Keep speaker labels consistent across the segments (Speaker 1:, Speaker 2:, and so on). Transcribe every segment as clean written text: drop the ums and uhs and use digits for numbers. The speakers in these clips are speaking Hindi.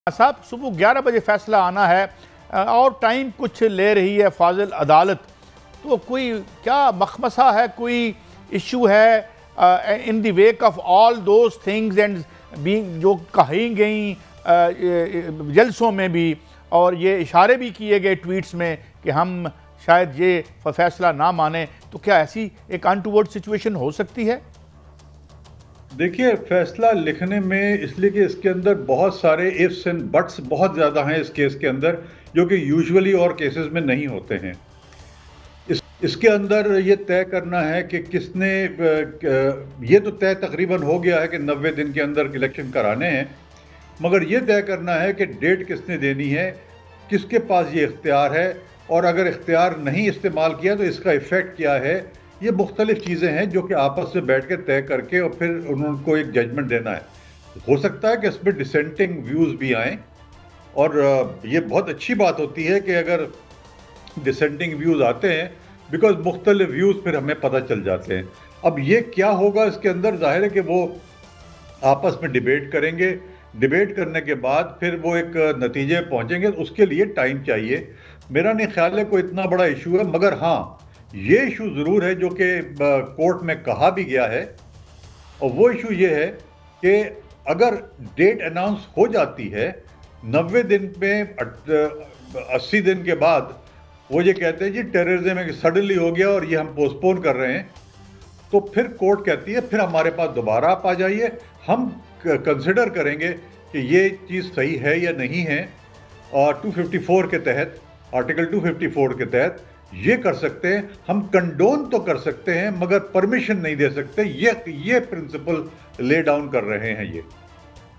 Speaker 1: साहब सुबह 11 बजे फैसला आना है और टाइम कुछ ले रही है फाजिल अदालत, तो कोई क्या मखमसा है, कोई इशू है in the wake of all those things and being जो कही गई जलसों में भी, और ये इशारे भी किए गए ट्वीट्स में कि हम शायद ये फैसला ना माने, तो क्या ऐसी एक अनटूवर्ड सिचुएशन हो सकती है?
Speaker 2: देखिए, फैसला लिखने में इसलिए कि इसके अंदर बहुत सारे इफ्स एंड बट्स बहुत ज़्यादा हैं इस केस के अंदर, जो कि यूजुअली और केसेस में नहीं होते हैं। इसके अंदर ये तय करना है कि किसने, ये तो तय तकरीबन हो गया है कि 90 दिन के अंदर इलेक्शन कराने हैं, मगर ये तय करना है कि डेट किसने देनी है, किसके पास ये इख्तियार है, और अगर इख्तियार नहीं इस्तेमाल किया तो इसका इफ़ेक्ट क्या है। ये मुख्तलिफ चीज़ें हैं जो कि आपस में बैठ के तय करके और फिर उनको एक जजमेंट देना है। हो सकता है कि इसमें डिसेंटिंग व्यूज़ भी आएँ, और ये बहुत अच्छी बात होती है कि अगर डिसेंटिंग व्यूज़ आते हैं, बिकॉज मुख्तलिफ व्यूज़ फिर हमें पता चल जाते हैं। अब ये क्या होगा इसके अंदर, जाहिर है कि वो आपस में डिबेट करेंगे, डिबेट करने के बाद फिर वो एक नतीजे पहुंचेंगे, उसके लिए टाइम चाहिए। मेरा नहीं ख्याल है कोई इतना बड़ा इशू है, मगर हाँ ये इशू ज़रूर है जो कि कोर्ट में कहा भी गया है, और वो इशू ये है कि अगर डेट अनाउंस हो जाती है 90 दिन में, 80 दिन के बाद वो ये कहते हैं जी टेररिज्म में सडनली हो गया और ये हम पोस्टपोन कर रहे हैं, तो फिर कोर्ट कहती है फिर हमारे पास दोबारा आप आ जाइए, हम कंसिडर करेंगे कि ये चीज़ सही है या नहीं है। और 254 के तहत, आर्टिकल 254 के तहत ये कर सकते हैं, हम कंडोन तो कर सकते हैं मगर परमिशन नहीं दे सकते। ये प्रिंसिपल ले डाउन कर रहे हैं ये।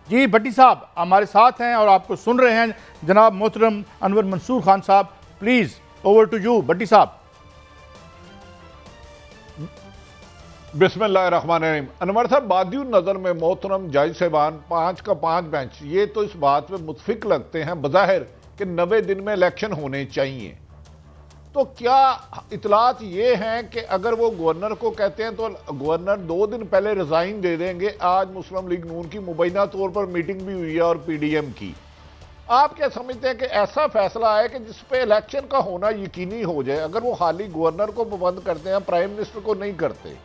Speaker 1: जी भट्टी साहब हमारे साथ हैं और आपको सुन रहे हैं जनाब मोहतरम अनवर मंसूर खान साहब, प्लीज ओवर टू यू भट्टी साहब।
Speaker 3: बिस्मिल्लाहिर्रहमानिर्रहीम। अनवर साहब, बादियुन नज़र में मोहतरम जज साहबान 5 का 5 बेंच ये तो इस बात पे मुतफिक लगते हैं बज़ाहिर कि 90 दिन में इलेक्शन होने चाहिए, तो क्या इतलात ये हैं कि अगर वो गवर्नर को कहते हैं तो गवर्नर 2 दिन पहले रिजाइन दे देंगे? आज मुस्लिम लीग नून की मुबैना तौर पर मीटिंग भी हुई है और पीडीएम की। आप क्या समझते हैं कि ऐसा फैसला है कि जिस पे इलेक्शन का होना यकीनी हो जाए? अगर वो खाली गवर्नर को पाबंद करते हैं, प्राइम मिनिस्टर को नहीं करते,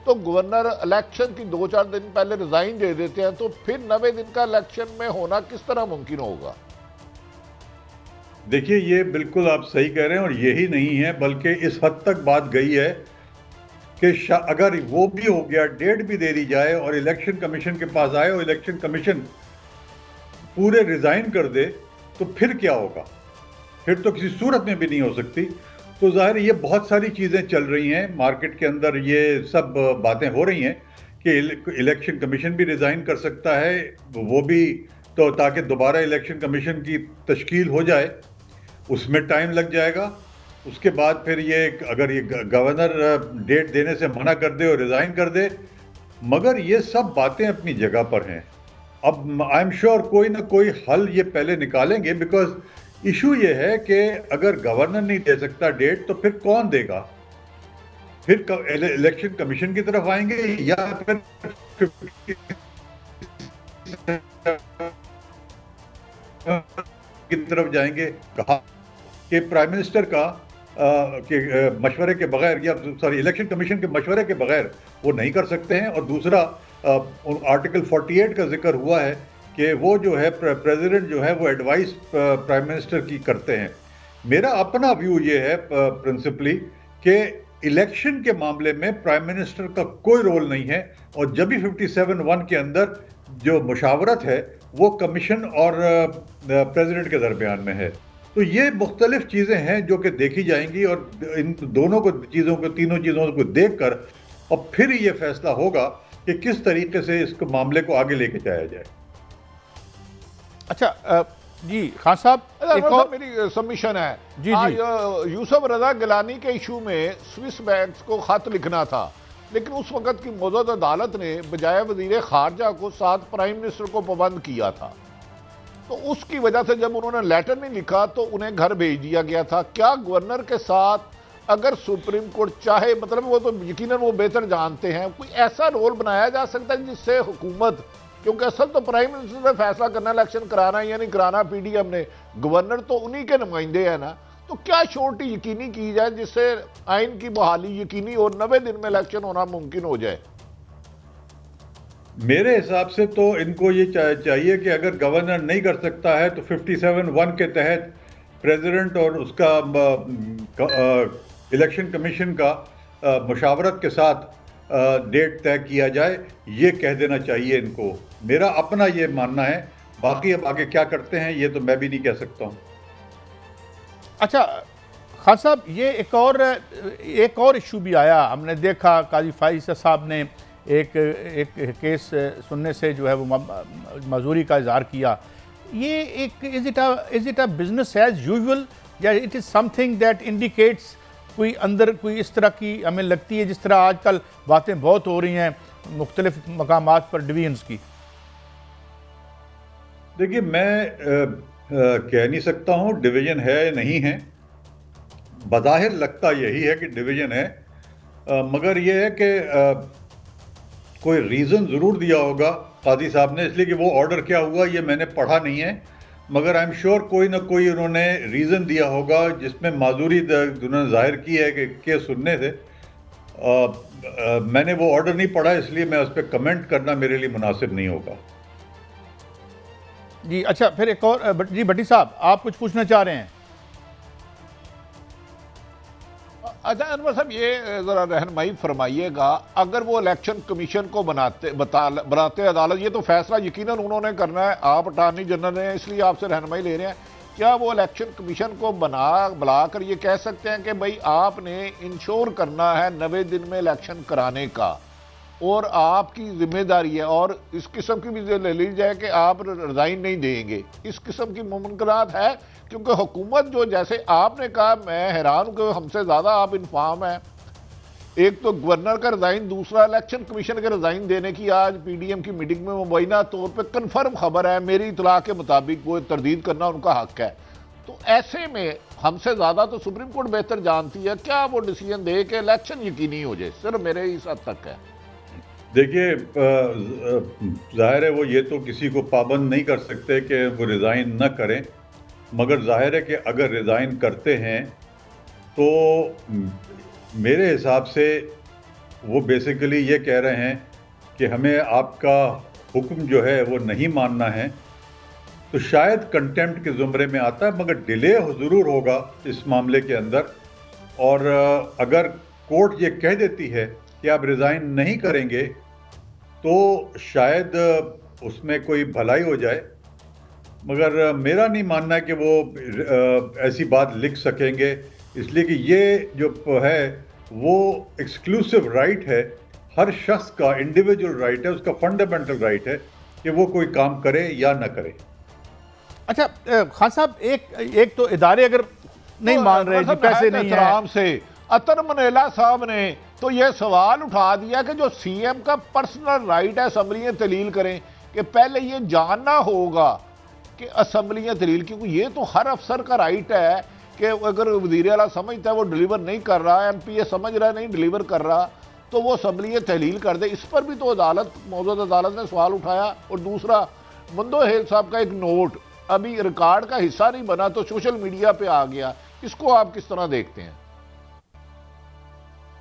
Speaker 3: तो गवर्नर इलेक्शन की 2-4 दिन पहले रिजाइन दे देते हैं, तो फिर 90 दिन का इलेक्शन में होना किस तरह मुमकिन होगा?
Speaker 2: देखिए, ये बिल्कुल आप सही कह रहे हैं, और यही नहीं है बल्कि इस हद तक बात गई है कि अगर वो भी हो गया, डेट भी दे दी जाए और इलेक्शन कमीशन के पास आए और इलेक्शन कमीशन पूरे रिजाइन कर दे, तो फिर क्या होगा? फिर तो किसी सूरत में भी नहीं हो सकती। तो जाहिर ये बहुत सारी चीज़ें चल रही हैं मार्केट के अंदर, ये सब बातें हो रही हैं कि इलेक्शन कमीशन भी रिजाइन कर सकता है, वो भी, तो ताकि दोबारा इलेक्शन कमीशन की तश्कील हो जाए, उसमें टाइम लग जाएगा। उसके बाद फिर ये अगर ये गवर्नर डेट देने से मना कर दे और रिज़ाइन कर दे, मगर ये सब बातें अपनी जगह पर हैं। अब आई एम श्योर कोई ना कोई हल ये पहले निकालेंगे, बिकॉज इशू ये है कि अगर गवर्नर नहीं दे सकता डेट, तो फिर कौन देगा? फिर इलेक्शन कमीशन की तरफ आएंगे या फिर की तरफ जाएंगे? कहा कि प्राइम मिनिस्टर का के मशवरे के बगैर, या सॉरी इलेक्शन कमीशन के मशवरे के बगैर वो नहीं कर सकते हैं। और दूसरा, आर्टिकल 48 का जिक्र हुआ है कि वो जो है प्रेसिडेंट जो है वो एडवाइस प्राइम मिनिस्टर की करते हैं। मेरा अपना व्यू ये है प्रिंसिपली कि इलेक्शन के मामले में प्राइम मिनिस्टर का कोई रोल नहीं है, और जब भी 57(1) के अंदर जो मुशावरत है वो कमीशन और प्रेसिडेंट के दरमियान में है। तो ये मुख्तलिफ चीज़ें हैं जो कि देखी जाएंगी, और इन दोनों को चीज़ों को, तीनों चीज़ों को देख कर और फिर ये फैसला होगा कि किस तरीके से इस मामले को आगे लेके जाया जाए।
Speaker 1: अच्छा जी खान साहब, एक और
Speaker 3: मेरी सबमिशन है
Speaker 1: जी
Speaker 3: जी। यूसुफ रजा गिलानी के इशू में स्विस बैंक को खत लिखना था, लेकिन उस वक्त की मौजूदा अदालत ने बजाय वजीर खारजा को साथ प्राइम मिनिस्टर को पाबंद किया था, तो उसकी वजह से जब उन्होंने लेटर नहीं लिखा तो उन्हें घर भेज दिया गया था। क्या गवर्नर के साथ अगर सुप्रीम कोर्ट चाहे, मतलब वो तो यकीनन वो बेहतर जानते हैं, कोई ऐसा रोल बनाया जा सकता है जिससे हुकूमत क्योंकि असल तो प्राइम मिनिस्टर ने फैसला करना इलेक्शन कराना या नहीं कराना, पीडीएम ने, गवर्नर तो उन्हीं के नुमाइंदे हैं ना। तो क्या श्योरिटी यकीनी की जाए जिससे आइन की बहाली यकीनी और 90 दिन में इलेक्शन होना मुमकिन हो जाए?
Speaker 2: मेरे हिसाब से तो इनको ये चाहिए कि अगर गवर्नर नहीं कर सकता है तो 57(1) के तहत प्रेसिडेंट और उसका इलेक्शन कमीशन का मुशावरत के साथ डेट तय किया जाए, ये कह देना चाहिए इनको। मेरा अपना ये मानना है, बाकी अब आगे क्या करते हैं ये तो मैं भी नहीं कह सकता हूँ।
Speaker 1: अच्छा खान साहब, ये एक और इशू भी आया, हमने देखा काजी फाइज साहब ने एक केस सुनने से जो है वो मजूरी का इजहार किया। ये एक is it a business as usual या it is something that indicates कोई अंदर कोई इस तरह की हमें लगती है, जिस तरह आजकल बातें बहुत हो रही हैं मुख्तलिफ मकामात पर डिवीजन्स की?
Speaker 2: देखिए मैं कह नहीं सकता हूँ डिवीजन है या नहीं है, बज़ाहिर लगता यही है कि डिवीजन है, मगर यह है कि कोई रीज़न ज़रूर दिया होगा काजी साहब ने, इसलिए कि वो ऑर्डर क्या हुआ ये मैंने पढ़ा नहीं है, मगर आई एम श्योर कोई ना कोई उन्होंने रीज़न दिया होगा जिसमें माजूरी उन्होंने जाहिर की है कि केस सुनने से। मैंने वो ऑर्डर नहीं पढ़ा, इसलिए मैं उस पर कमेंट करना मेरे लिए मुनासिब नहीं होगा।
Speaker 1: जी अच्छा, फिर एक और जी भट्टी साहब आप कुछ पूछना चाह रहे हैं?
Speaker 3: अच्छा अनवर साहब, ये जरा रहनुमाई फरमाइएगा, अगर वो इलेक्शन कमीशन को बनाते अदालत, ये तो फैसला यकीनन उन्होंने करना है, आप अटॉर्नी जनरल हैं इसलिए आपसे रहनुमाई ले रहे हैं, क्या वो इलेक्शन कमीशन को बुलाकर ये कह सकते हैं कि भाई आपने इंश्योर करना है 90 दिन में इलेक्शन कराने का और आपकी जिम्मेदारी है, और इस किस्म की भी ले ली जाए कि आप रिजाइन नहीं देंगे, इस किस्म की मुमकिनात है? क्योंकि हुकूमत जो, जैसे आपने कहा, मैं हैरान हूं कि हमसे ज्यादा आप इन्फॉर्म हैं, एक तो गवर्नर का रिजाइन, दूसरा इलेक्शन कमीशन के रिजाइन देने की आज पीडीएम की मीटिंग में मुबैना तौर पे कंफर्म खबर है, मेरी इतला के मुताबिक वो तरदीद करना उनका हक है। तो ऐसे में हमसे ज्यादा तो सुप्रीम कोर्ट बेहतर जानती है, क्या वो डिसीजन दे कि इलेक्शन यकीनी हो जाए? सिर्फ मेरे इस हद तक है।
Speaker 2: देखिए जाहिर है वो ये तो किसी को पाबंद नहीं कर सकते कि वो रिज़ाइन न करें, मगर जाहिर है कि अगर रिज़ाइन करते हैं तो मेरे हिसाब से वो बेसिकली ये कह रहे हैं कि हमें आपका हुक्म जो है वो नहीं मानना है, तो शायद कंटेम्प्ट के ज़ुमरे में आता है, मगर डिले ज़रूर होगा इस मामले के अंदर। और अगर कोर्ट ये कह देती है कि आप रिज़ाइन नहीं करेंगे तो शायद उसमें कोई भलाई हो जाए, मगर मेरा नहीं मानना है कि वो ऐसी बात लिख सकेंगे, इसलिए कि ये जो है वो एक्सक्लूसिव राइट है, हर शख्स का इंडिविजुअल राइट है, उसका फंडामेंटल राइट है कि वो कोई काम करे या ना करे।
Speaker 1: अच्छा खान साहब, एक तो इदारे अगर नहीं मान रहे कि पैसे नहीं है,
Speaker 3: से अतर मनेला साहब ने तो यह सवाल उठा दिया कि जो सीएम का पर्सनल राइट है असम्बलियां तलील करें, कि पहले ये जानना होगा कि असम्बलियां तलील, क्योंकि ये तो हर अफसर का राइट है कि अगर वज़ीर आला समझता है वो डिलीवर नहीं कर रहा, एमपीए समझ रहा है नहीं डिलीवर कर रहा, तो वो असम्बलियां तहलील कर दे। इस पर भी तो मौजूदा अदालत ने सवाल उठाया। और दूसरा, मंदो हेल साहब का एक नोट अभी रिकॉर्ड का हिस्सा नहीं बना तो सोशल मीडिया पे आ गया, इसको आप किस तरह देखते हैं?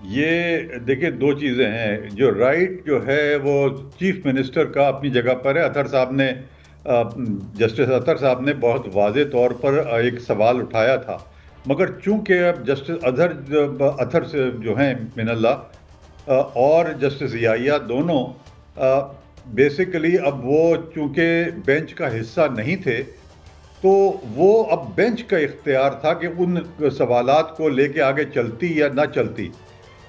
Speaker 2: ये देखिए दो चीज़ें हैं, जो राइट जो है वो चीफ मिनिस्टर का अपनी जगह पर है। अतर साहब ने जस्टिस अतर साहब ने बहुत वाज़े तौर पर एक सवाल उठाया था, मगर चूंकि अब जस्टिस अतर से जो हैं मिनल्ला और जस्टिस याहिया दोनों बेसिकली अब वो चूंकि बेंच का हिस्सा नहीं थे, तो वो अब बेंच का इख्तियार था कि उन सवालात को लेके आगे चलती या ना चलती।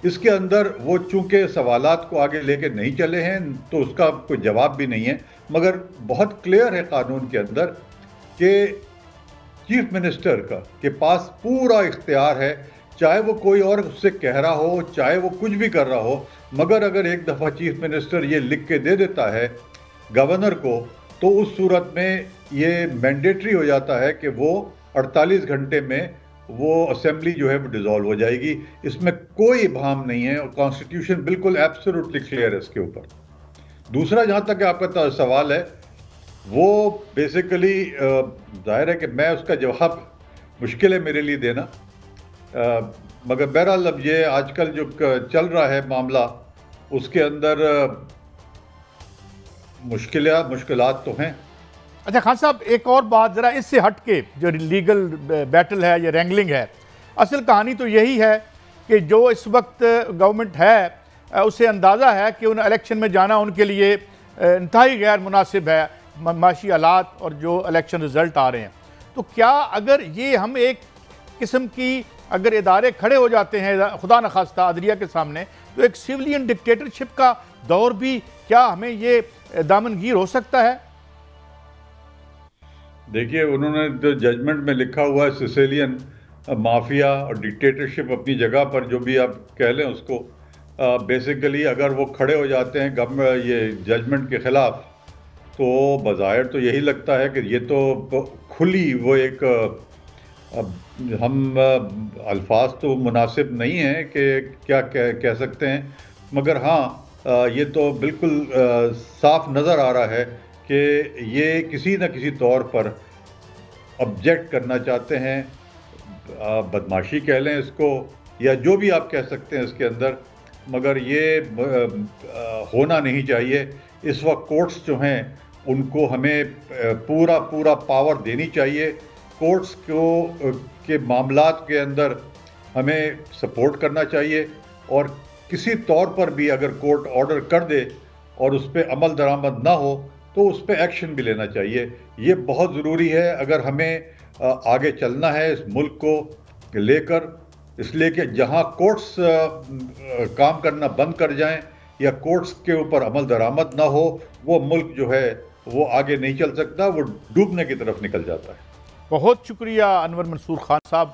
Speaker 2: इसके अंदर वो चूंकि सवालात को आगे लेके नहीं चले हैं तो उसका कोई जवाब भी नहीं है, मगर बहुत क्लियर है कानून के अंदर कि चीफ मिनिस्टर के पास पूरा इख्तियार है, चाहे वो कोई और उससे कह रहा हो, चाहे वो कुछ भी कर रहा हो, मगर अगर एक दफ़ा चीफ मिनिस्टर ये लिख के दे देता है गवर्नर को, तो उस सूरत में ये मैंडेटरी हो जाता है कि वो 48 घंटे में वो असेंबली जो है वो डिसॉल्व हो जाएगी। इसमें कोई इबाहम नहीं है और कॉन्स्टिट्यूशन बिल्कुल एब्सोल्युटली क्लियर है इसके ऊपर। दूसरा, जहाँ तक आपका सवाल है, वो बेसिकली जाहिर है कि मैं उसका जवाब मुश्किल है मेरे लिए देना, मगर बहरहाल अब ये आजकल जो चल रहा है मामला, उसके अंदर मुश्किलात तो हैं।
Speaker 1: अच्छा खान साहब, एक और बात ज़रा इससे हट के, जो लीगल बैटल है या रैंगलिंग है, असल कहानी तो यही है कि जो इस वक्त गवर्नमेंट है उसे अंदाज़ा है कि उन इलेक्शन में जाना उनके लिए इंतहाई गैर मुनासिब है, माशी हालात और जो इलेक्शन रिज़ल्ट आ रहे हैं। तो क्या अगर ये हम एक किस्म की अगर इदारे खड़े हो जाते हैं खुदा न खास्ता अदलिया के सामने, तो एक सिविलियन डिक्टेटरशिप का दौर भी क्या हमें ये दामनगीर हो सकता है?
Speaker 2: देखिए, उन्होंने जो जजमेंट में लिखा हुआ है सिसिलियन माफिया और डिक्टेटरशिप अपनी जगह पर, जो भी आप कह लें उसको, बेसिकली अगर वो खड़े हो जाते हैं गवर्नमेंट ये जजमेंट के ख़िलाफ़, तो बज़ाहिर तो यही लगता है कि ये तो खुली वो एक हम अल्फाज तो मुनासिब नहीं हैं कि क्या कह सकते हैं, मगर हाँ ये तो बिल्कुल साफ नज़र आ रहा है कि ये किसी न किसी तौर पर ऑब्जेक्ट करना चाहते हैं, बदमाशी कह लें इसको या जो भी आप कह सकते हैं इसके अंदर, मगर ये होना नहीं चाहिए। इस वक्त कोर्ट्स जो हैं उनको हमें पूरा पावर देनी चाहिए। कोर्ट्स के मामलात के अंदर हमें सपोर्ट करना चाहिए, और किसी तौर पर भी अगर कोर्ट ऑर्डर कर दे और उस पर अमल दरामद ना हो तो उस पर एक्शन भी लेना चाहिए। ये बहुत ज़रूरी है अगर हमें आगे चलना है इस मुल्क को लेकर, इसलिए कि जहां कोर्ट्स काम करना बंद कर जाएं या कोर्ट्स के ऊपर अमल दरामद ना हो, वो मुल्क जो है वो आगे नहीं चल सकता, वो डूबने की तरफ निकल जाता है।
Speaker 1: बहुत शुक्रिया अनवर मंसूर खान साहब।